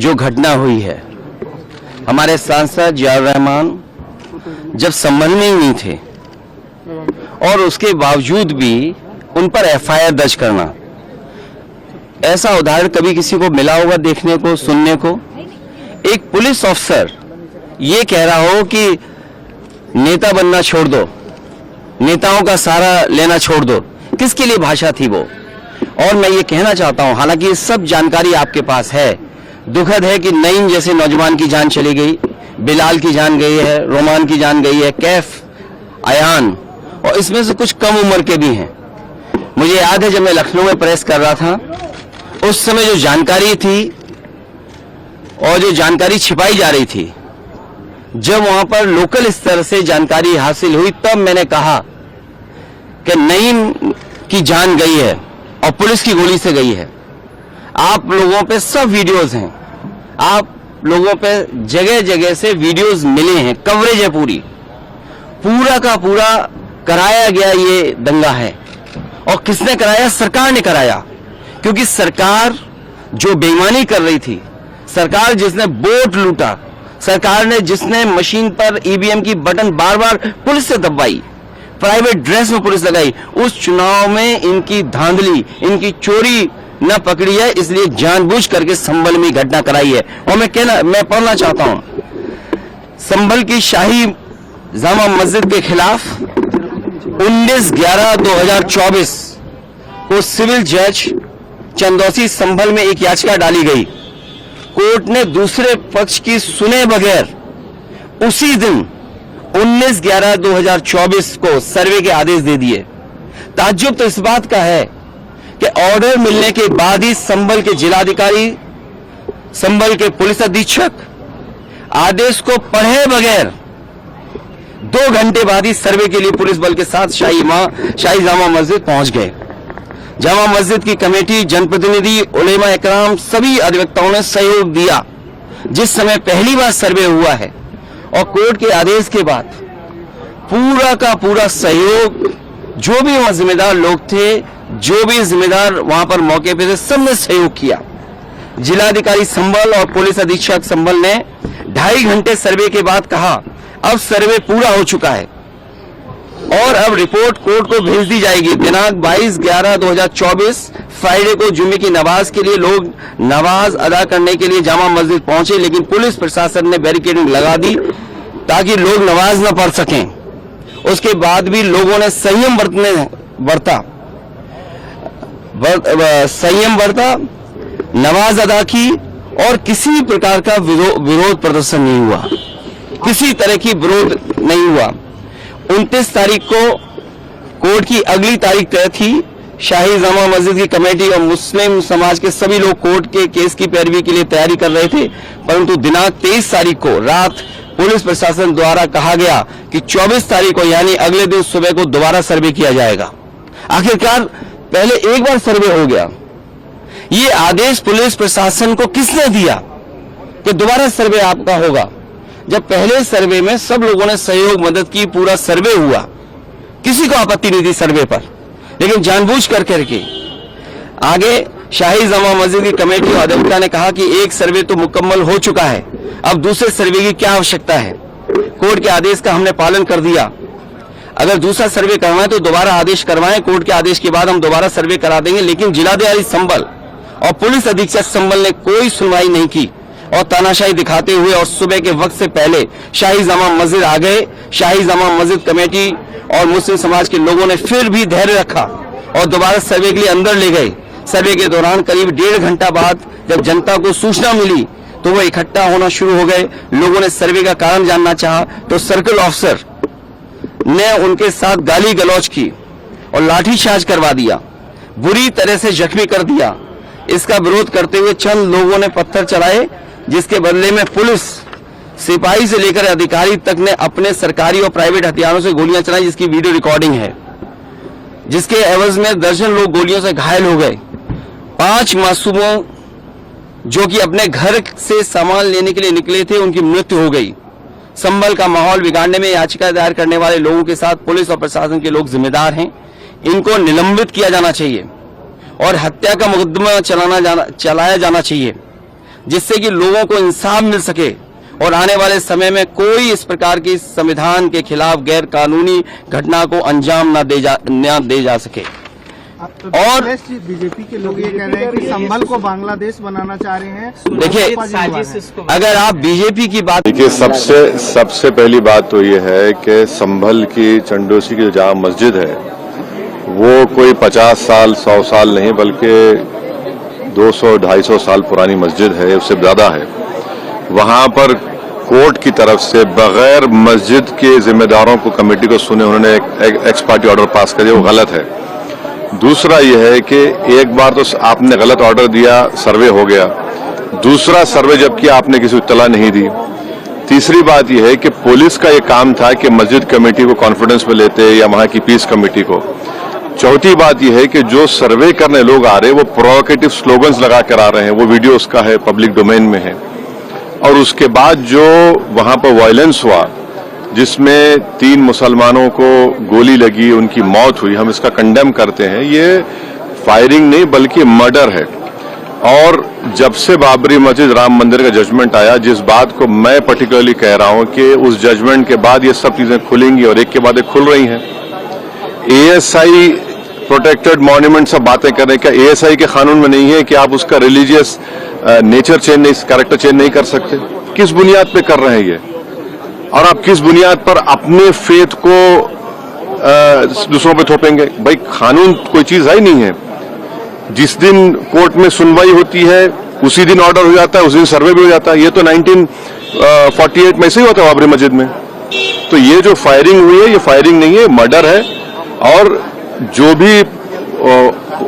जो घटना हुई है, हमारे सांसद जियाउर रहमान जब संबंध में ही नहीं थे और उसके बावजूद भी उन पर एफआईआर दर्ज करना, ऐसा उदाहरण कभी किसी को मिला होगा देखने को, सुनने को? एक पुलिस अफसर ये कह रहा हो कि नेता बनना छोड़ दो, नेताओं का सहारा लेना छोड़ दो, किसके लिए भाषा थी वो? और मैं ये कहना चाहता हूं, हालांकि ये सब जानकारी आपके पास है, दुखद है कि नईम जैसे नौजवान की जान चली गई, बिलाल की जान गई है, रोमान की जान गई है, कैफ, अयान, और इसमें से कुछ कम उम्र के भी हैं। मुझे याद है जब मैं लखनऊ में प्रेस कर रहा था, उस समय जो जानकारी थी और जो जानकारी छिपाई जा रही थी, जब वहां पर लोकल स्तर से जानकारी हासिल हुई, तब मैंने कहा कि नईम की जान गई है और पुलिस की गोली से गई है। आप लोगों पे सब वीडियोस हैं, आप लोगों पे जगह जगह से वीडियोस मिले हैं, कवरेज है, पूरा का पूरा कराया गया ये दंगा है। और किसने कराया? सरकार ने कराया, क्योंकि सरकार जो बेईमानी कर रही थी, सरकार जिसने वोट लूटा, सरकार ने जिसने मशीन पर ईवीएम की बटन बार बार पुलिस से दबाई, प्राइवेट ड्रेस में पुलिस लगाई, उस चुनाव में इनकी धांधली, इनकी चोरी न पकड़ी है, इसलिए जानबूझ करके संभल में घटना कराई है। और मैं पढ़ना चाहता हूं, संभल की शाही जामा मस्जिद के खिलाफ 19/11/2024 को सिविल जज चंदौसी संभल में एक याचिका डाली गई। कोर्ट ने दूसरे पक्ष की सुने बगैर उसी दिन 19/11/2024 को सर्वे के आदेश दे दिए। ताज्जुब तो इस बात का है कि ऑर्डर मिलने के बाद ही संभल के जिलाधिकारी, संभल के पुलिस अधीक्षक आदेश को पढ़े बगैर 2 घंटे बाद ही सर्वे के लिए पुलिस बल के साथ शाही जामा मस्जिद पहुंच गए। जामा मस्जिद की कमेटी, जनप्रतिनिधि, उलेमा इकराम, सभी अधिवक्ताओं ने सहयोग दिया। जिस समय पहली बार सर्वे हुआ है और कोर्ट के आदेश के बाद पूरा का पूरा सहयोग, जो भी वहां जिम्मेदार लोग थे, जो भी जिम्मेदार वहां पर मौके पे थे, सबने सहयोग किया। जिलाधिकारी संभल और पुलिस अधीक्षक संभल ने 2.5 घंटे सर्वे के बाद कहा, अब सर्वे पूरा हो चुका है और अब रिपोर्ट कोर्ट को भेज दी जाएगी। दिनांक 22/11/2024 फ्राइडे को जुम्मे की नमाज के लिए लोग नमाज अदा करने के लिए जामा मस्जिद पहुंचे, लेकिन पुलिस प्रशासन ने बैरिकेडिंग लगा दी ताकि लोग नमाज न पढ़ सकें। उसके बाद भी लोगों ने संयम बरता, नमाज अदा की और किसी प्रकार का विरोध प्रदर्शन नहीं हुआ, किसी तरह की विरोध नहीं हुआ। 29 तारीख को कोर्ट की अगली तारीख तय थी। शाही जामा मस्जिद की कमेटी और मुस्लिम समाज के सभी लोग कोर्ट के केस की पैरवी के लिए तैयारी कर रहे थे, परंतु दिनांक 23 तारीख को रात पुलिस प्रशासन द्वारा कहा गया कि 24 तारीख को यानी अगले दिन सुबह को दोबारा सर्वे किया जाएगा। आखिरकार पहले एक बार सर्वे हो गया। ये आदेश पुलिस प्रशासन को किसने दिया कि दोबारा सर्वे आपका होगा, जब पहले सर्वे में सब लोगों ने सहयोग मदद की, पूरा सर्वे हुआ, किसी को आपत्ति नहीं थी सर्वे पर, लेकिन जानबूझ करके आगे शाही जामा मस्जिद की कमेटी और अधिवक्ता ने कहा कि एक सर्वे तो मुकम्मल हो चुका है, अब दूसरे सर्वे की क्या आवश्यकता है। कोर्ट के आदेश का हमने पालन कर दिया, अगर दूसरा सर्वे करवाएं तो दोबारा आदेश करवाएं, कोर्ट के आदेश के बाद हम दोबारा सर्वे करा देंगे। लेकिन जिलाधिकारी संभल और पुलिस अधीक्षक संभल ने कोई सुनवाई नहीं की और तानाशाही दिखाते हुए और सुबह के वक्त से पहले शाही जामा मस्जिद आ गए। शाही जामा मस्जिद कमेटी और मुस्लिम समाज के लोगों ने फिर भी धैर्य रखा और दोबारा सर्वे के लिए अंदर ले गए। सर्वे के दौरान करीब 1.5 घंटा बाद जब जनता को सूचना मिली तो वो इकट्ठा होना शुरू हो गए। लोगों ने सर्वे का कारण जानना चाहा तो सर्कल ऑफिसर ने उनके साथ गाली गलौज की और लाठीचार्ज करवा दिया, बुरी तरह से जख्मी कर दिया। इसका विरोध करते हुए चंद लोगों ने पत्थर चलाए, जिसके बदले में पुलिस सिपाही से लेकर अधिकारी तक ने अपने सरकारी और प्राइवेट हथियारों से गोलियां चलाई, जिसकी वीडियो रिकॉर्डिंग है, जिसके एवज में दर्जन लोग गोलियों से घायल हो गए। 5 मासूमों जो कि अपने घर से सामान लेने के लिए निकले थे, उनकी मृत्यु हो गई। संभल का माहौल बिगाड़ने में याचिका दायर करने वाले लोगों के साथ पुलिस और प्रशासन के लोग जिम्मेदार हैं। इनको निलंबित किया जाना चाहिए और हत्या का मुकदमा चलाया जाना चाहिए। जिससे कि लोगों को इंसाफ मिल सके और आने वाले समय में कोई इस प्रकार की संविधान के खिलाफ गैर कानूनी घटना को अंजाम न दे जा सके। और बीजेपी के लोग ये कह रहे हैं कि संभल को बांग्लादेश बनाना चाह रहे हैं। देखिए, अगर आप बीजेपी की बात, देखिए, सबसे पहली बात तो ये है कि संभल की चंडोसी की जहाँ मस्जिद है वो कोई 50 साल 100 साल नहीं बल्कि 200-250 साल पुरानी मस्जिद है, उससे ज्यादा है। वहां पर कोर्ट की तरफ से बगैर मस्जिद के जिम्मेदारों को, कमेटी को सुने उन्होंने एक एक्स पार्टी ऑर्डर पास कर दिया, वो गलत है। दूसरा यह है कि एक बार तो आपने गलत ऑर्डर दिया, सर्वे हो गया, दूसरा सर्वे जबकि आपने किसी को इत्तला नहीं दी। तीसरी बात यह है कि पुलिस का यह काम था कि मस्जिद कमेटी को कॉन्फिडेंस में लेते या वहां की पीस कमेटी को। चौथी बात यह है कि जो सर्वे करने लोग आ रहे हैं वो प्रोवोकेटिव स्लोगन्स लगा कर आ रहे हैं, वो वीडियो उसका है, पब्लिक डोमेन में है। और उसके बाद जो वहां पर वायलेंस हुआ जिसमें 3 मुसलमानों को गोली लगी, उनकी मौत हुई, हम इसका कंडेम करते हैं। ये फायरिंग नहीं बल्कि मर्डर है। और जब से बाबरी मस्जिद राम मंदिर का जजमेंट आया, जिस बात को मैं पर्टिकुलरली कह रहा हूं कि उस जजमेंट के बाद ये सब चीजें खुलेंगी और एक के बाद एक खुल रही हैं। एएसआई प्रोटेक्टेड मॉन्यूमेंट सब बातें कर रहे हैं, क्या एएसआई के कानून में नहीं है कि आप उसका रिलीजियस नेचर चेंज नहीं, कैरेक्टर चेंज नहीं कर सकते? किस बुनियाद पे कर रहे हैं ये? और आप किस बुनियाद पर अपने फेथ को दूसरों पे थोपेंगे? भाई, कानून कोई चीज है ही नहीं है। जिस दिन कोर्ट में सुनवाई होती है उसी दिन ऑर्डर हो जाता है, उस दिन सर्वे भी हो जाता है। ये तो 1948 में से ही होता है बाबरी मस्जिद में। तो ये जो फायरिंग हुई है ये फायरिंग नहीं है, मर्डर है। और जो भी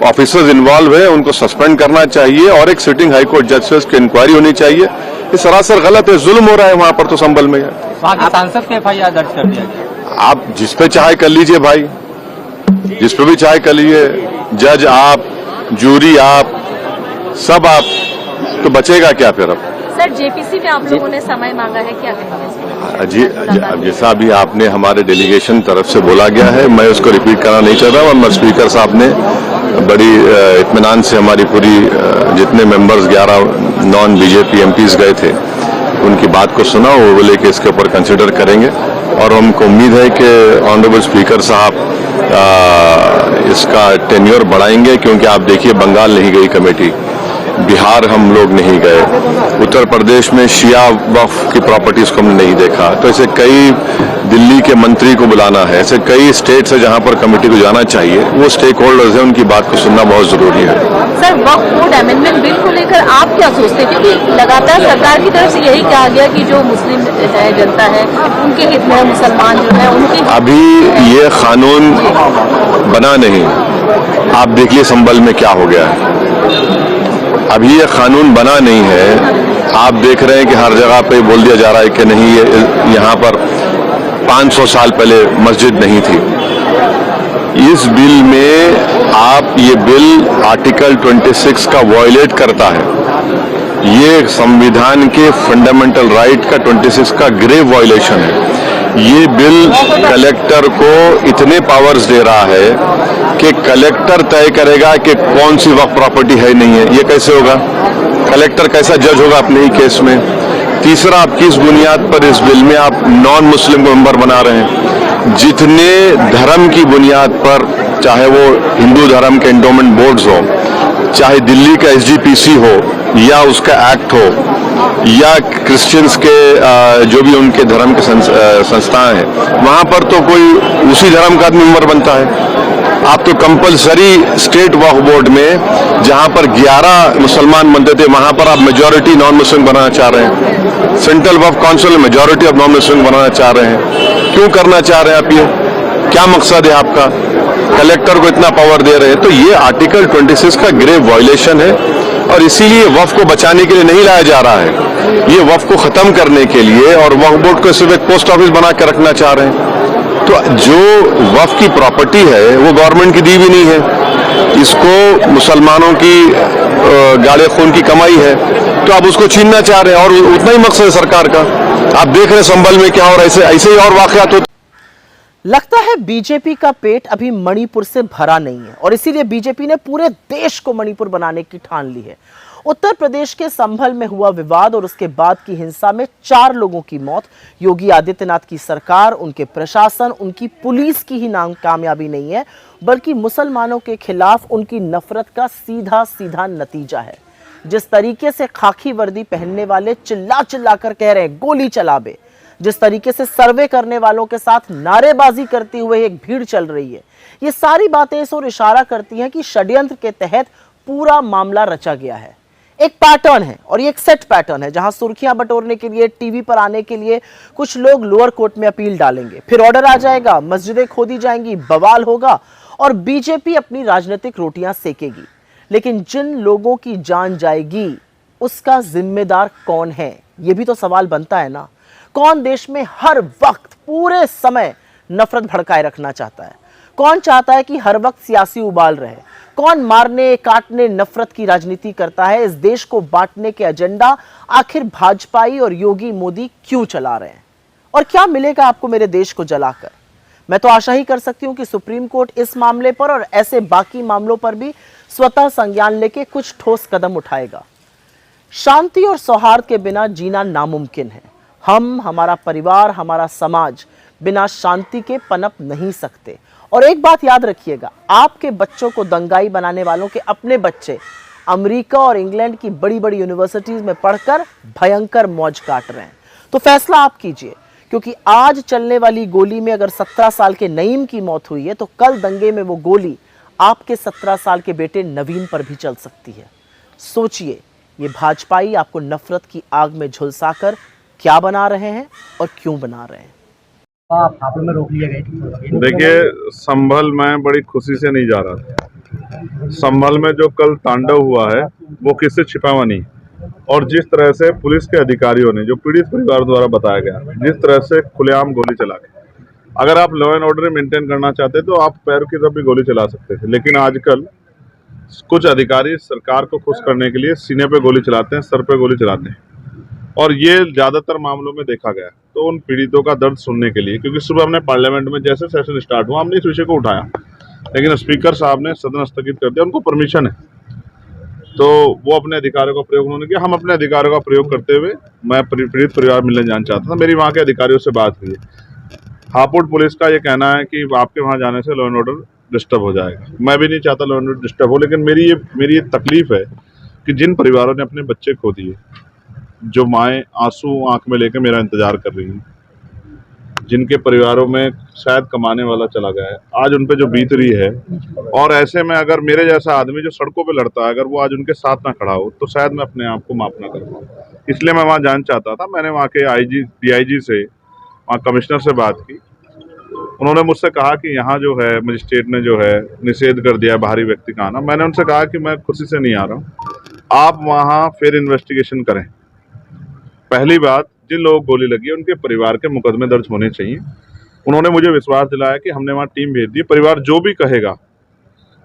ऑफिसर्स इन्वॉल्व है उनको सस्पेंड करना चाहिए और एक सिटिंग हाईकोर्ट जज से उसकी इंक्वायरी होनी चाहिए। ये सरासर गलत है, जुल्म हो रहा है वहां पर तो संभल में। वहां के सांसद पे FIR दर्ज कर दिया गया। आप जिस पे चाहे कर लीजिए भाई, जिस पे भी चाहे कर लीजिए, जज आप, जूरी आप, सब आप, तो बचेगा क्या फिर? अब सर, जेपीसी में आप लोगों ने समय मांगा है, क्या कहेंगे? जी, जैसा अभी आपने हमारे डेलीगेशन तरफ से बोला गया है, मैं उसको रिपीट करना नहीं चाह रहा। और स्पीकर साहब ने बड़ी इत्मीनान से हमारी पूरी जितने मेंबर्स 11 नॉन बीजेपी एमपीज गए थे उनकी बात को सुना, वो बोले कि इसके ऊपर कंसिडर करेंगे। और हमको उम्मीद है कि ऑनरेबल स्पीकर साहब इसका टेन्योर बढ़ाएंगे, क्योंकि आप देखिए बंगाल नहीं गई कमेटी, बिहार हम लोग नहीं गए, उत्तर प्रदेश में शिया वक्फ की प्रॉपर्टीज को हमने नहीं देखा। तो ऐसे कई, दिल्ली के मंत्री को बुलाना है, ऐसे कई स्टेट्स है जहां पर कमेटी को जाना चाहिए। वो स्टेक होल्डर्स हैं, उनकी बात को सुनना बहुत जरूरी है। सर, वक्फ बोर्ड अमेंडमेंट बिल को लेकर आप क्या सोचते हैं? क्योंकि लगातार सरकार की तरफ से यही कहा गया कि जो मुस्लिम है, जनता है, उनके हित में, मुसलमान जो है उनके, अभी ये कानून बना नहीं। आप देखिए संभल में क्या हो गया है। अभी ये कानून बना नहीं है। आप देख रहे हैं कि हर जगह पे बोल दिया जा रहा है कि नहीं, ये यहाँ पर 500 साल पहले मस्जिद नहीं थी। इस बिल में आप, ये बिल आर्टिकल 26 का वायलेट करता है। ये संविधान के फंडामेंटल राइट का 26 का ग्रेव वायलेशन है। ये बिल कलेक्टर को इतने पावर्स दे रहा है कि कलेक्टर तय करेगा कि कौन सी वक्फ प्रॉपर्टी है नहीं है। ये कैसे होगा? कलेक्टर कैसा जज होगा अपने ही केस में? तीसरा, आप किस बुनियाद पर इस बिल में आप नॉन मुस्लिम को मेंबर बना रहे हैं? जितने धर्म की बुनियाद पर, चाहे वो हिंदू धर्म के एंडोमेंट बोर्ड्स हो, चाहे दिल्ली का SGPC हो या उसका एक्ट हो, या क्रिश्चियंस के जो भी उनके धर्म के संस्थाएं हैं, वहां पर तो कोई उसी धर्म का आदमी मेंबर बनता है। आप तो कंपलसरी स्टेट वक्फ बोर्ड में जहां पर 11 मुसलमान बनते थे, वहां पर आप मेजॉरिटी नॉन मुस्लिम बनाना चाह रहे हैं। सेंट्रल वक्फ काउंसिल में मेजॉरिटी ऑफ नॉन मुस्लिम बनाना चाह रहे हैं। क्यों करना चाह रहे हैं आप? ये क्या मकसद है आपका? कलेक्टर को इतना पावर दे रहे हैं। तो ये आर्टिकल 26 का ग्रेव वायलेशन है और इसीलिए वक्फ को बचाने के लिए नहीं लाया जा रहा है। ये वक्फ को खत्म करने के लिए, और वक्फ बोर्ड को सिर्फ एक पोस्ट ऑफिस बना के रखना चाह रहे हैं। तो जो वक्फ की प्रॉपर्टी है वो गवर्नमेंट की दी भी नहीं है, इसको मुसलमानों की गाड़े खून की कमाई है, तो आप उसको छीनना चाह रहे हैं। और उतना ही मकसद है सरकार का। आप देख रहे हैं संभल में क्या हो रहा है, ऐसे ही और वाकयात होते। लगता है बीजेपी का पेट अभी मणिपुर से भरा नहीं है और इसीलिए बीजेपी ने पूरे देश को मणिपुर बनाने की ठान ली है। उत्तर प्रदेश के संभल में हुआ विवाद और उसके बाद की हिंसा में 4 लोगों की मौत। योगी आदित्यनाथ की सरकार, उनके प्रशासन, उनकी पुलिस की ही कामयाबी नहीं है, बल्कि मुसलमानों के खिलाफ उनकी नफरत का सीधा सीधा नतीजा है। जिस तरीके से खाकी वर्दी पहनने वाले चिल्ला चिल्ला कर कह रहे हैं गोली चला बे, जिस तरीके से सर्वे करने वालों के साथ नारेबाजी करते हुए एक भीड़ चल रही है, ये सारी बातें इस ओर इशारा करती हैं कि षड्यंत्र के तहत पूरा मामला रचा गया है। एक पैटर्न है और ये एक सेट पैटर्न है, जहां सुर्खियां बटोरने के लिए, टीवी पर आने के लिए कुछ लोग लोअर कोर्ट में अपील डालेंगे, फिर ऑर्डर आ जाएगा, मस्जिदें खोदी जाएंगी, बवाल होगा और बीजेपी अपनी राजनीतिक रोटियां सेकेगी। लेकिन जिन लोगों की जान जाएगी उसका जिम्मेदार कौन है, यह भी तो सवाल बनता है ना। कौन देश में हर वक्त पूरे समय नफरत भड़काए रखना चाहता है? कौन चाहता है कि हर वक्त सियासी उबाल रहे? कौन मारने काटने नफरत की राजनीति करता है? इस देश को बांटने के एजेंडा आखिर भाजपाई और योगी मोदी क्यों चला रहे हैं? और क्या मिलेगा आपको मेरे देश को जलाकर? मैं तो आशा ही कर सकती हूं कि सुप्रीम कोर्ट इस मामले पर और ऐसे बाकी मामलों पर भी स्वतः संज्ञान लेके कुछ ठोस कदम उठाएगा। शांति और सौहार्द के बिना जीना नामुमकिन है। हम, हमारा परिवार, हमारा समाज बिना शांति के पनप नहीं सकते। और एक बात याद रखिएगा, आपके बच्चों को दंगाई बनाने वालों के अपने बच्चे अमेरिका और इंग्लैंड की बड़ी बड़ी यूनिवर्सिटीज में पढ़कर भयंकर मौज काट रहे हैं। तो फैसला आप कीजिए, क्योंकि आज चलने वाली गोली में अगर 17 साल के नईम की मौत हुई है, तो कल दंगे में वो गोली आपके 17 साल के बेटे नवीन पर भी चल सकती है। सोचिए, ये भाजपाई आपको नफरत की आग में झुलसाकर क्या बना रहे हैं और क्यों बना रहे हैं। में रोक लिया गया। देखिए, संभल में बड़ी खुशी से नहीं जा रहा था। संभल में जो कल तांडव हुआ है वो किससे छिपा हुआ नहीं, और जिस तरह से पुलिस के अधिकारियों ने, जो पीड़ित परिवार द्वारा बताया गया, जिस तरह से खुलेआम गोली चला के, अगर आप लॉ एंड ऑर्डर मेंटेन करना चाहते तो आप पैर की तरफ भी गोली चला सकते थे। लेकिन आजकल कुछ अधिकारी सरकार को खुश करने के लिए सीने पे गोली चलाते हैं, सर पे गोली चलाते हैं, और ये ज्यादातर मामलों में देखा गया। तो उन पीड़ितों का दर्द सुनने के लिए, क्योंकि सुबह हमने पार्लियामेंट में जैसे सेशन स्टार्ट हुआ हमने इस विषय को उठाया, लेकिन स्पीकर साहब ने सदन स्थगित कर दिया। उनको परमिशन है तो वो अपने अधिकारों का प्रयोग उन्होंने किया। हम अपने अधिकारों का प्रयोग करते हुए, मैं पीड़ित परिवार मिलने जाना चाहता था। मेरी वहाँ के अधिकारियों से बात हुई। हापुड़ पुलिस का ये कहना है कि आपके वहाँ जाने से लॉ एंड ऑर्डर डिस्टर्ब हो जाएगा। मैं भी नहीं चाहता लॉ एंड ऑर्डर डिस्टर्ब हो, लेकिन मेरी ये तकलीफ है कि जिन परिवारों ने अपने बच्चे खो दिए, जो माएँ आंसू आंख में लेकर मेरा इंतजार कर रही हैं, जिनके परिवारों में शायद कमाने वाला चला गया है, आज उन पे जो बीत रही है, और ऐसे में अगर मेरे जैसा आदमी जो सड़कों पे लड़ता है, अगर वो आज उनके साथ ना खड़ा हो, तो शायद मैं अपने आप को माफ ना कर पाऊँ। इसलिए मैं वहाँ जाना चाहता था। मैंने वहाँ के DIG से, वहाँ कमिश्नर से बात की। उन्होंने मुझसे कहा कि यहाँ जो है मजिस्ट्रेट ने जो है निषेध कर दिया बाहरी व्यक्ति का आना। मैंने उनसे कहा कि मैं खुशी से नहीं आ रहा हूँ, आप वहाँ फिर इन्वेस्टिगेशन करें। पहली बात, जिन लोगों को गोली लगी है उनके परिवार के मुकदमे दर्ज होने चाहिए। उन्होंने मुझे विश्वास दिलाया कि हमने वहाँ टीम भेज दी, परिवार जो भी कहेगा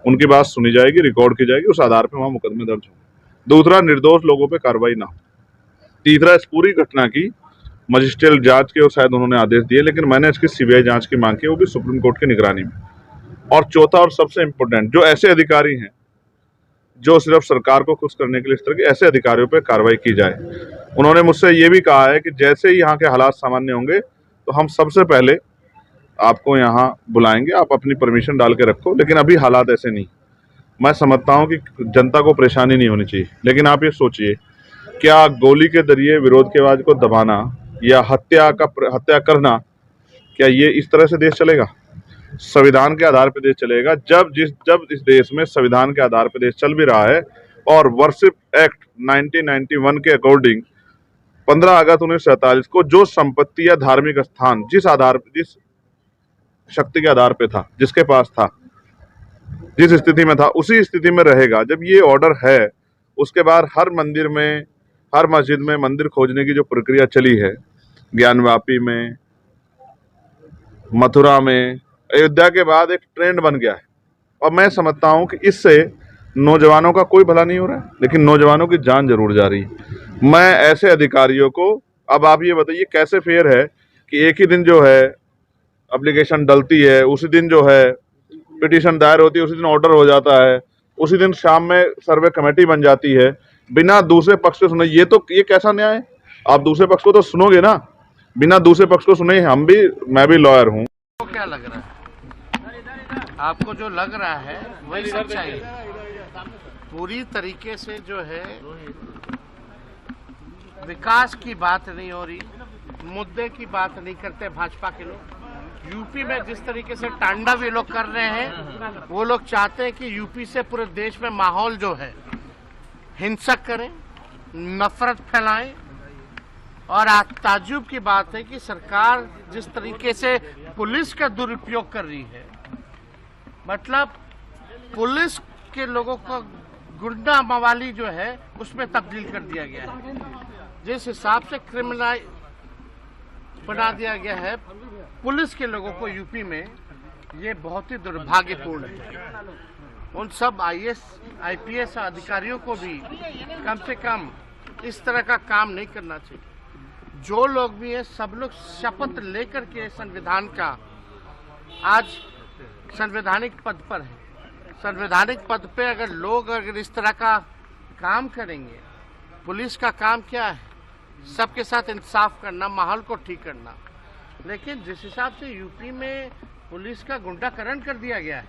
उनकी बात सुनी जाएगी, रिकॉर्ड की जाएगी, उस आधार पर वहाँ मुकदमे दर्ज होंगे। दूसरा, निर्दोष लोगों पर कार्रवाई ना हो। तीसरा, इस पूरी घटना की मजिस्ट्रियल जांच के शायद उन्होंने आदेश दिए, लेकिन मैंने इसकी CBI जांच की मांग की, वो भी सुप्रीम कोर्ट की निगरानी में। और चौथा और सबसे इम्पोर्टेंट, जो ऐसे अधिकारी हैं जो सिर्फ सरकार को खुश करने के लिए, इस तरह के ऐसे अधिकारियों पर कार्रवाई की जाए। उन्होंने मुझसे ये भी कहा है कि जैसे ही यहाँ के हालात सामान्य होंगे तो हम सबसे पहले आपको यहाँ बुलाएंगे, आप अपनी परमिशन डाल के रखो। लेकिन अभी हालात ऐसे नहीं। मैं समझता हूँ कि जनता को परेशानी नहीं होनी चाहिए, लेकिन आप ये सोचिए, क्या गोली के जरिए विरोध की आवाज को दबाना या हत्या करना, क्या ये इस तरह से देश चलेगा? संविधान के आधार पर देश चलेगा। जब इस देश में संविधान के आधार पर देश चल भी रहा है और वर्शिप एक्ट 1991 के अकॉर्डिंग 15 अगस्त 1947 को जो संपत्ति या धार्मिक स्थान जिस शक्ति के आधार पे था, जिसके पास था, जिस स्थिति में था, उसी स्थिति में रहेगा। जब ये ऑर्डर है, उसके बाद हर मंदिर में, हर मस्जिद में मंदिर खोजने की जो प्रक्रिया चली है, ज्ञानवापी में, मथुरा में, अयोध्या के बाद एक ट्रेंड बन गया है। और मैं समझता हूं कि इससे नौजवानों का कोई भला नहीं हो रहा है, लेकिन नौजवानों की जान जरूर जा रही है। मैं ऐसे अधिकारियों को, अब आप ये बताइए कैसे फेयर है कि एक ही दिन जो है एप्लीकेशन डलती है, उसी दिन जो है पिटीशन दायर होती है, उसी दिन ऑर्डर हो जाता है, उसी दिन शाम में सर्वे कमेटी बन जाती है, बिना दूसरे पक्ष को सुने। ये कैसा न्याय है? आप दूसरे पक्ष को तो सुनोगे ना, बिना दूसरे पक्ष को सुने। मैं भी लॉयर हूँ। तो क्या लग रहा है आपको? जो लग रहा है वही सच्चाई है। पूरी तरीके से जो है विकास की बात नहीं हो रही, मुद्दे की बात नहीं करते भाजपा के लोग। यूपी में जिस तरीके से तांडव ये लोग कर रहे हैं, वो लोग चाहते हैं कि यूपी से पूरे देश में माहौल जो है हिंसक करें, नफरत फैलाएं। और ताज्जुब की बात है कि सरकार जिस तरीके से पुलिस का दुरुपयोग कर रही है, मतलब पुलिस के लोगों को गुंडा मवाली जो है उसमें तब्दील कर दिया गया है। जिस हिसाब से क्रिमिनल बना दिया गया है पुलिस के लोगों को यूपी में, ये बहुत ही दुर्भाग्यपूर्ण है। उन सब आईएएस आईपीएस अधिकारियों को भी कम से कम इस तरह का काम नहीं करना चाहिए। जो लोग भी हैं सब लोग शपथ लेकर के संविधान का आज संवैधानिक पद पर है। संवैधानिक पद पे अगर लोग इस तरह का काम करेंगे, पुलिस का काम क्या है? सबके साथ इंसाफ करना, माहौल को ठीक करना। लेकिन जिस हिसाब से यूपी में पुलिस का गुंडाकरण कर दिया गया है,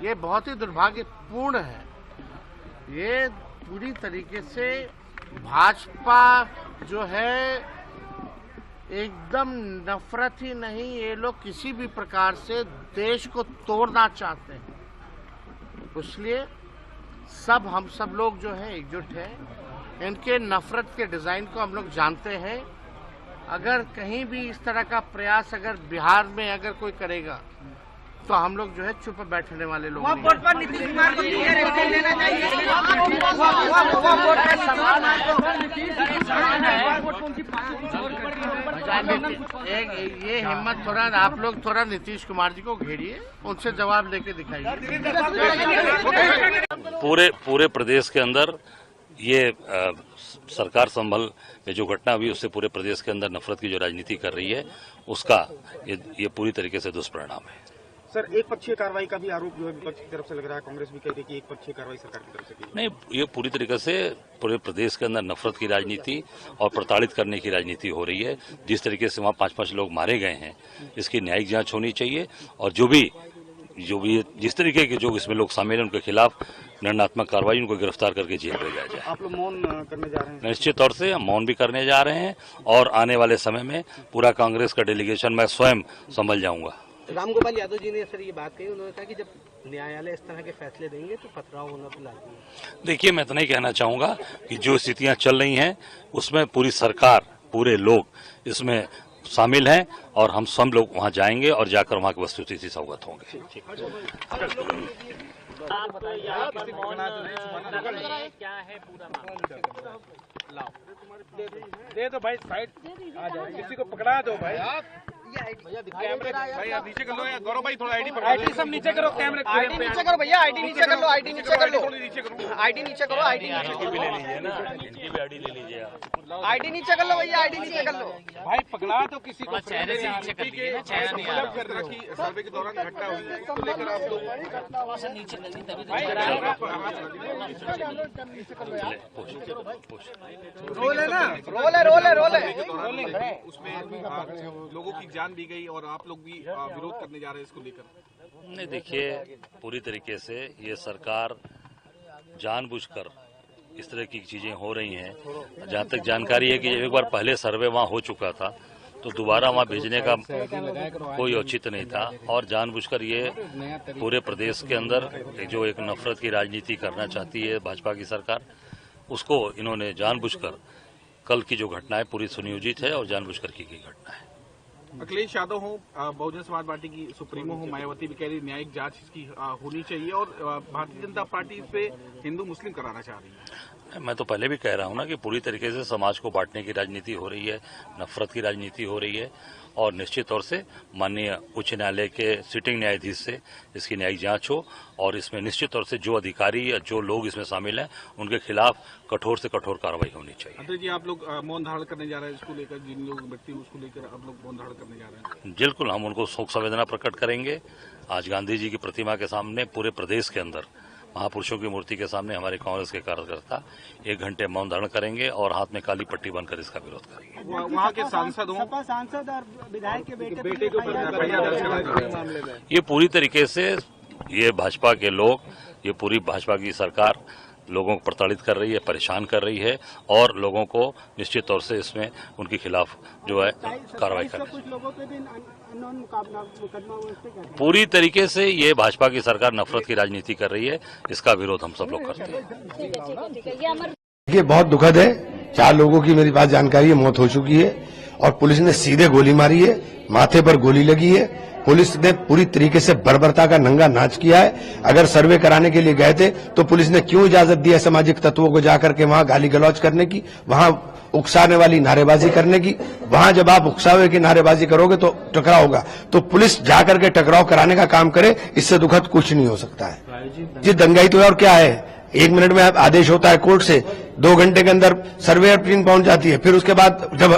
ये बहुत ही दुर्भाग्यपूर्ण है। ये पूरी तरीके से भाजपा जो है एकदम नफरत ही नहीं, ये लोग किसी भी प्रकार से देश को तोड़ना चाहते हैं। इसलिए हम सब लोग जो है एकजुट है। इनके नफरत के डिजाइन को हम लोग जानते हैं। अगर कहीं भी इस तरह का प्रयास अगर बिहार में अगर कोई करेगा तो हम लोग जो है चुप बैठने वाले लोग नहीं हैं। ये हिम्मत थोड़ा आप लोग थोड़ा नीतीश कुमार जी को घेरिए, उनसे जवाब लेके दिखाइए। पूरे प्रदेश के अंदर ये सरकार संभल में जो घटना हुई उससे पूरे प्रदेश के अंदर नफरत की जो राजनीति कर रही है उसका ये पूरी तरीके से दुष्परिणाम है। सर, एक पक्षीय कार्रवाई का भी आरोप जो है विपक्ष की तरफ से लग रहा है। कांग्रेस भी कह रही है कि एक पक्षीय कार्रवाई सरकार की तरफ से की। नहीं, ये पूरी तरीके से पूरे प्रदेश के अंदर नफरत की राजनीति और प्रताड़ित करने की राजनीति हो रही है। जिस तरीके से वहाँ 5-5 लोग मारे गए हैं, इसकी न्यायिक जांच होनी चाहिए। और जो भी जिस तरीके के जो इसमें लोग शामिल हैं उनके खिलाफ निर्णयात्मक कार्रवाई, उनको गिरफ्तार करके जेल भेजा जाए। आप लोग मौन करने जा रहे हैं? निश्चित तौर से हम मौन भी करने जा रहे हैं और आने वाले समय में पूरा कांग्रेस का डेलीगेशन मैं स्वयं संभल जाऊंगा। रामगोपाल यादव जी ने सर ये बात कही, उन्होंने कहा कि जब न्यायालय इस तरह के फैसले देंगे तो पथराव होना तो लाजमी है। देखिए, मैं इतना ही कहना चाहूंगा कि जो स्थितियां चल रही हैं उसमें पूरी सरकार, पूरे लोग इसमें शामिल हैं और हम सब लोग वहां जाएंगे और जाकर वहां की वस्तुस्थिति से अवगत होंगे। दे दो भाई, साइड आ जाए, किसी को पकड़ा दो भाई। कैमरे भाई आप नीचे कर लो या गौरव भाई थोड़ा आईडी सब नीचे करो, कैमरे आईडी नीचे करो भैया, आईडी नीचे कर लो, आईडी नीचे कर लो, आईडी नीचे करो, आईडी नीचे भी ले लीजिए ना, इनकी भी आईडी ले लीजिए, आईडी नीचे कर लो भैया, आईडी नीचे कर लो भाई। पकड़ा तो किसी को चेहरे से नीचे कर लीजिए, चेहरे नहीं आ रहा कि सर्वे के दौरान घटना हुई है तो लेकर आप लोग से नीचे लगी तभी रोल है ना, रोल है उसमें लोगों की जान भी गई और आप लोग भी विरोध करने जा रहे हैं इसको लेकर। नहीं, देखिए, पूरी तरीके से ये सरकार जानबूझकर इस तरह की चीजें हो रही हैं। जहां तक जानकारी है कि एक बार पहले सर्वे वहां हो चुका था तो दोबारा वहां भेजने का कोई औचित्य नहीं था और जानबूझकर ये पूरे प्रदेश के अंदर जो एक नफरत की राजनीति करना चाहती है भाजपा की सरकार, उसको इन्होंने जानबूझकर, कल की जो घटना है पूरी सुनियोजित है और जानबूझकर की गई घटना है। अखिलेश यादव हो, बहुजन समाज पार्टी की सुप्रीमो हो, मायावती भी कह रही न्यायिक जांच इसकी होनी चाहिए और भारतीय जनता पार्टी इस पे हिंदू मुस्लिम कराना चाह रही है। मैं तो पहले भी कह रहा हूं ना कि पूरी तरीके से समाज को बांटने की राजनीति हो रही है, नफरत की राजनीति हो रही है और निश्चित तौर से माननीय उच्च न्यायालय के सिटिंग न्यायाधीश से इसकी न्यायिक जांच हो और इसमें निश्चित तौर से जो अधिकारी या जो लोग इसमें शामिल हैं उनके खिलाफ कठोर से कठोर कार्रवाई होनी चाहिए। अतः जी, आप लोग मौन धारण करने जा रहे हैं इसको लेकर, जिन लोग व्यक्ति उसको लेकर आप लोग मौन धारण करने जा रहे हैं? बिल्कुल, हम उनको शोक संवेदना प्रकट करेंगे। आज गांधी जी की प्रतिमा के सामने पूरे प्रदेश के अंदर महापुरुषों की मूर्ति के सामने हमारे कांग्रेस के कार्यकर्ता 1 घंटे मौन धारण करेंगे और हाथ में काली पट्टी बांधकर इसका विरोध करेंगे। वहाँ के सांसद और विधायक के बेटे के ऊपर एफआईआर दर्ज कराई जा रही है। ये पूरी तरीके से ये भाजपा के लोग, ये पूरी भाजपा की सरकार लोगों को प्रताड़ित कर रही है, परेशान कर रही है और लोगों को निश्चित तौर से इसमें उनके खिलाफ जो है कार्रवाई कर रही है। पूरी तरीके से ये भाजपा की सरकार नफरत की राजनीति कर रही है, इसका विरोध हम सब लोग करते हैं। ये बहुत दुखद है। 4 लोगों की मेरी पास जानकारी है मौत हो चुकी है और पुलिस ने सीधे गोली मारी है, माथे पर गोली लगी है। पुलिस ने पूरी तरीके से बर्बरता का नंगा नाच किया है। अगर सर्वे कराने के लिए गए थे तो पुलिस ने क्यों इजाजत दी सामाजिक तत्वों को जाकर के वहां गाली गलौज करने की, वहां उकसाने वाली नारेबाजी करने की। वहां जब आप उकसावे की नारेबाजी करोगे तो टकराव होगा, तो पुलिस जाकर के टकराव कराने का काम करे, इससे दुखद कुछ नहीं हो सकता है। जी दंगाई तो है और क्या है, 1 मिनट में आदेश होता है कोर्ट से, 2 घंटे के अंदर सर्वेयर टीम पहुंच जाती है, फिर उसके बाद जब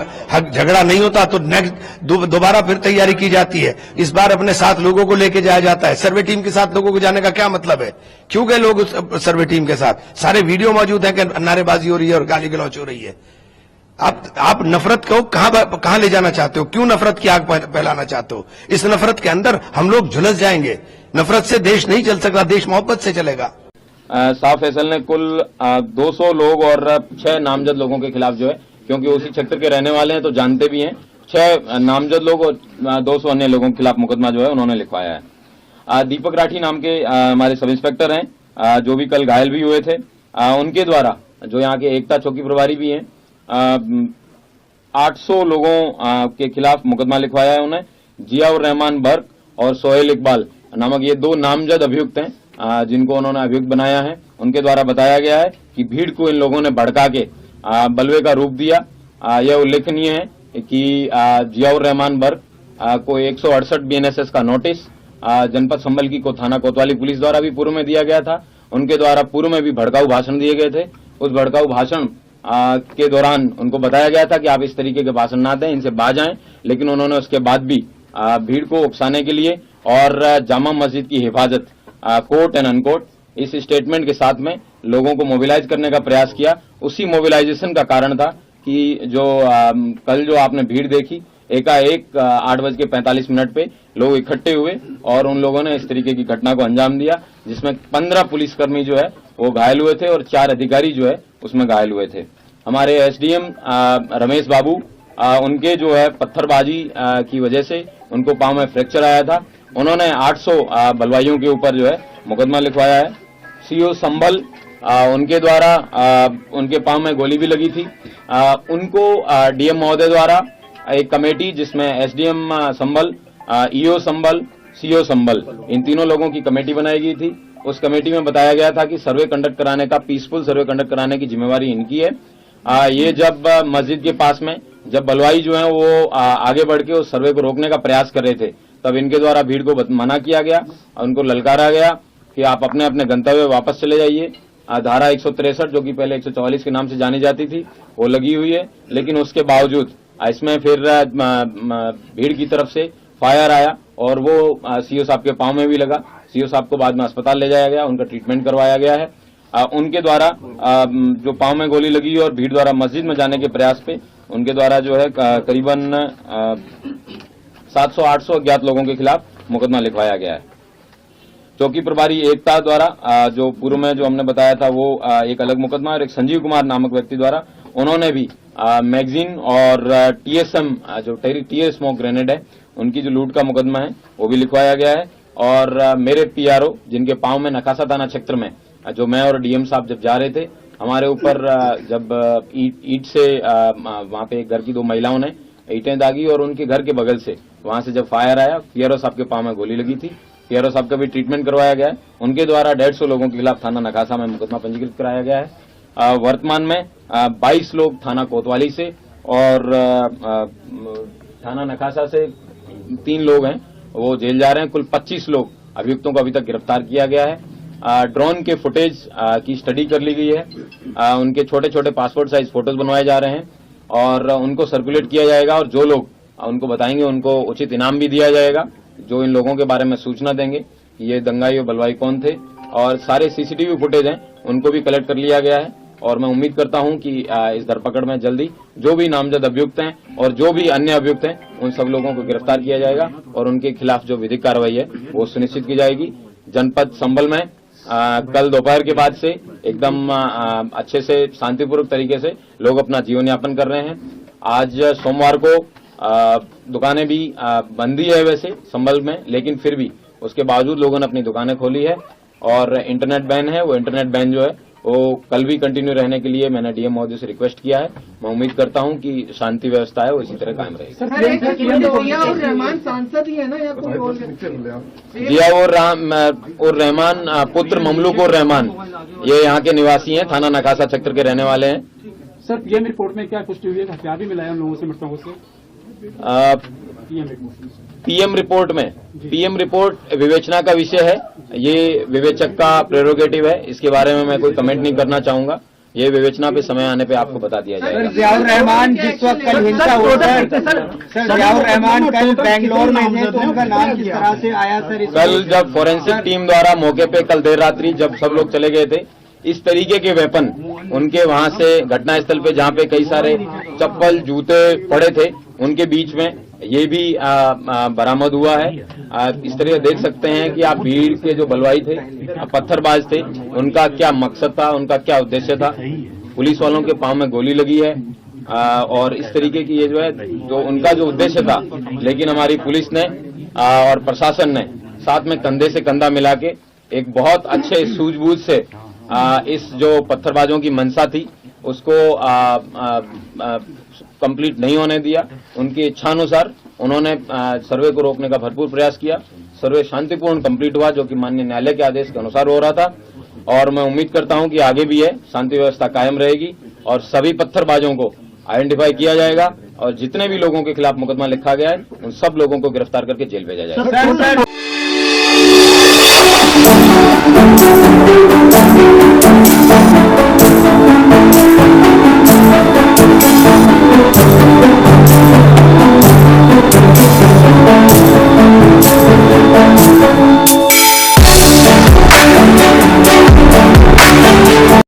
झगड़ा नहीं होता तो नेक्स्ट दोबारा फिर तैयारी की जाती है। इस बार अपने साथ लोगों को लेके जाया जाता है। सर्वे टीम के साथ लोगों को जाने का क्या मतलब है, क्यों गए लोग उस सर्वे टीम के साथ? सारे वीडियो मौजूद है कि नारेबाजी हो रही है और गाली गलौच हो रही है। आप नफरत को कहां ले जाना चाहते हो, क्यों नफरत की आग फैलाना चाहते हो? इस नफरत के अंदर हम लोग झुलस जाएंगे। नफरत से देश नहीं चल सकता, देश मोहब्बत से चलेगा। साफ फैसल ने कुल 200 लोग और 6 नामजद लोगों के खिलाफ जो है, क्योंकि उसी क्षेत्र के रहने वाले हैं तो जानते भी हैं, 6 नामजद लोग और 200 अन्य लोगों के खिलाफ मुकदमा जो है उन्होंने लिखवाया है। दीपक राठी नाम के हमारे सब इंस्पेक्टर हैं, जो भी कल घायल भी हुए थे, उनके द्वारा, जो यहाँ के एकता चौकी प्रभारी भी हैं, 800 लोगों के खिलाफ मुकदमा लिखवाया है उन्हें। जियाउर रहमान बर्क और सोहेल इकबाल नामक ये 2 नामजद अभियुक्त हैं, जिनको उन्होंने अभियुक्त बनाया है। उनके द्वारा बताया गया है कि भीड़ को इन लोगों ने भड़का के बलवे का रूप दिया। यह उल्लेखनीय है कि जियाउर रहमान बर्क को 168 BNSS का नोटिस जनपद संभल की थाना कोतवाली पुलिस द्वारा भी पूर्व में दिया गया था। उनके द्वारा पूर्व में भी भड़काऊ भाषण दिए गए थे। उस भड़काऊ भाषण के दौरान उनको बताया गया था कि आप इस तरीके के भाषण ना दें, इनसे बाज आएं, लेकिन उन्होंने उसके बाद भी भीड़ को उकसाने के लिए और जामा मस्जिद की हिफाजत, कोर्ट एंड अनकोर्ट, इस स्टेटमेंट के साथ में लोगों को मोबिलाइज करने का प्रयास किया। उसी मोबिलाइजेशन का कारण था कि जो कल जो आपने भीड़ देखी, एकाएक 8:45 पे लोग इकट्ठे हुए और उन लोगों ने इस तरीके की घटना को अंजाम दिया, जिसमें 15 पुलिसकर्मी जो है वो घायल हुए थे और 4 अधिकारी जो है उसमें घायल हुए थे। हमारे SDM रमेश बाबू, उनके जो है पत्थरबाजी की वजह से उनको पांव में फ्रैक्चर आया था। उन्होंने 800 बलवाइयों के ऊपर जो है मुकदमा लिखवाया है। CO संभल, उनके द्वारा उनके पांव में गोली भी लगी थी। उनको DM महोदय द्वारा एक कमेटी, जिसमें SDM संभल, EO संभल, CO संभल, इन तीनों लोगों की कमेटी बनाई गई थी। उस कमेटी में बताया गया था कि सर्वे कंडक्ट कराने का, पीसफुल सर्वे कंडक्ट कराने की जिम्मेवारी इनकी है। ये जब मस्जिद के पास में जब बलवाई जो है वो आगे बढ़ के उस सर्वे को रोकने का प्रयास कर रहे थे, तब इनके द्वारा भीड़ को मना किया गया, उनको ललकारा गया कि आप अपने अपने गंतव्य वापस चले जाइए। धारा 163 जो कि पहले 144 के नाम से जानी जाती थी वो लगी हुई है, लेकिन उसके बावजूद इसमें फिर भीड़ की तरफ से फायर आया और वो CO साहब के पांव में भी लगा। CO साहब को बाद में अस्पताल ले जाया गया, उनका ट्रीटमेंट करवाया गया है। उनके द्वारा जो पांव में गोली लगी और भीड़ द्वारा मस्जिद में जाने के प्रयास पे उनके द्वारा जो है करीबन 700-800 अज्ञात लोगों के खिलाफ मुकदमा लिखवाया गया है। चौकी प्रभारी एकता द्वारा जो पूर्व में जो हमने बताया था वो एक अलग मुकदमा, और एक संजीव कुमार नामक व्यक्ति द्वारा उन्होंने भी मैगजीन और TSM जो टीयर स्मोक ग्रेनेड है उनकी जो लूट का मुकदमा है वो भी लिखवाया गया है। और मेरे PRO, जिनके पांव में नखासा थाना क्षेत्र में जो मैं और DM साहब जब जा रहे थे, हमारे ऊपर जब ईट से वहां पे घर की 2 महिलाओं ने ईटें दागी और उनके घर के बगल से वहां से जब फायर आया, PRO साहब के पांव में गोली लगी थी। PRO साहब का भी ट्रीटमेंट करवाया गया है। उनके द्वारा 150 लोगों के खिलाफ थाना नखासा में मुकदमा पंजीकृत कराया गया है। वर्तमान में 22 लोग थाना कोतवाली से और थाना नखासा से 3 लोग हैं वो जेल जा रहे हैं। कुल 25 लोग अभियुक्तों को अभी तक गिरफ्तार किया गया है। ड्रोन के फुटेज की स्टडी कर ली गई है। उनके छोटे छोटे पासपोर्ट साइज फोटोज बनवाए जा रहे हैं और उनको सर्कुलेट किया जाएगा, और जो लोग उनको बताएंगे उनको उचित इनाम भी दिया जाएगा, जो इन लोगों के बारे में सूचना देंगे कि ये दंगाई और बलवाई कौन थे और सारे सीसीटीवी फुटेज हैं उनको भी कलेक्ट कर लिया गया है और मैं उम्मीद करता हूं कि इस धरपकड़ में जल्दी जो भी नामजद अभियुक्त हैं और जो भी अन्य अभियुक्त हैं उन सब लोगों को गिरफ्तार किया जाएगा और उनके खिलाफ जो विधिक कार्रवाई है वो सुनिश्चित की जाएगी। जनपद संभल में कल दोपहर के बाद से एकदम अच्छे से शांतिपूर्वक तरीके से लोग अपना जीवन यापन कर रहे हैं। आज सोमवार को दुकानें भी बंद ही है वैसे संभल में, लेकिन फिर भी उसके बावजूद लोगों ने अपनी दुकानें खोली है और इंटरनेट बैन है। वो इंटरनेट बैन जो है वो कल भी कंटिन्यू रहने के लिए मैंने डीएम महोदय से रिक्वेस्ट किया है। मैं उम्मीद करता हूं कि शांति व्यवस्था है वो इसी तरह कायम रहेगी। रहमान सांसद ही है ना या कोई और? जियाउर रहमान पुत्र ममलूक उर रहमान ये यहाँ के निवासी हैं, थाना नकासा चक्र के रहने वाले हैं। सर पीएम रिपोर्ट में क्या पुष्टि हुई है? हथियार भी मिला है उन लोगों से, मृतकों से? पीएम रिपोर्ट विवेचना का विषय है, ये विवेचक का प्रेरोगेटिव है, इसके बारे में मैं कोई कमेंट नहीं करना चाहूंगा। ये विवेचना पे समय आने पे आपको बता दिया जाएगा। जियाउर रहमान जिस वक्त कल हिंसा हुआ सर, जियाउर रहमान कल बेंगलोर में थे तो उनका नाम किस तरह से आया सर? कल जब फोरेंसिक टीम द्वारा मौके पे कल देर रात्रि जब सब लोग चले गए थे, इस तरीके के वेपन उनके वहां से घटनास्थल पे जहाँ पे कई सारे चप्पल जूते पड़े थे उनके बीच में ये भी बरामद हुआ है। इस तरह देख सकते हैं कि आप भीड़ के जो बलवाई थे, पत्थरबाज थे, उनका क्या मकसद था, उनका क्या उद्देश्य था। पुलिस वालों के पांव में गोली लगी है और इस तरीके की ये जो है जो उनका जो उद्देश्य था, लेकिन हमारी पुलिस ने और प्रशासन ने साथ में कंधे से कंधा मिला के एक बहुत अच्छे सूझबूझ से इस जो पत्थरबाजों की मंशा थी उसको कंप्लीट नहीं होने दिया। उनकी इच्छानुसार उन्होंने सर्वे को रोकने का भरपूर प्रयास किया। सर्वे शांतिपूर्ण कंप्लीट हुआ जो कि माननीय न्यायालय के आदेश के अनुसार हो रहा था और मैं उम्मीद करता हूं कि आगे भी है शांति व्यवस्था कायम रहेगी और सभी पत्थरबाजों को आइडेंटिफाई किया जाएगा और जितने भी लोगों के खिलाफ मुकदमा लिखा गया है उन सब लोगों को गिरफ्तार करके जेल भेजा जाएगा।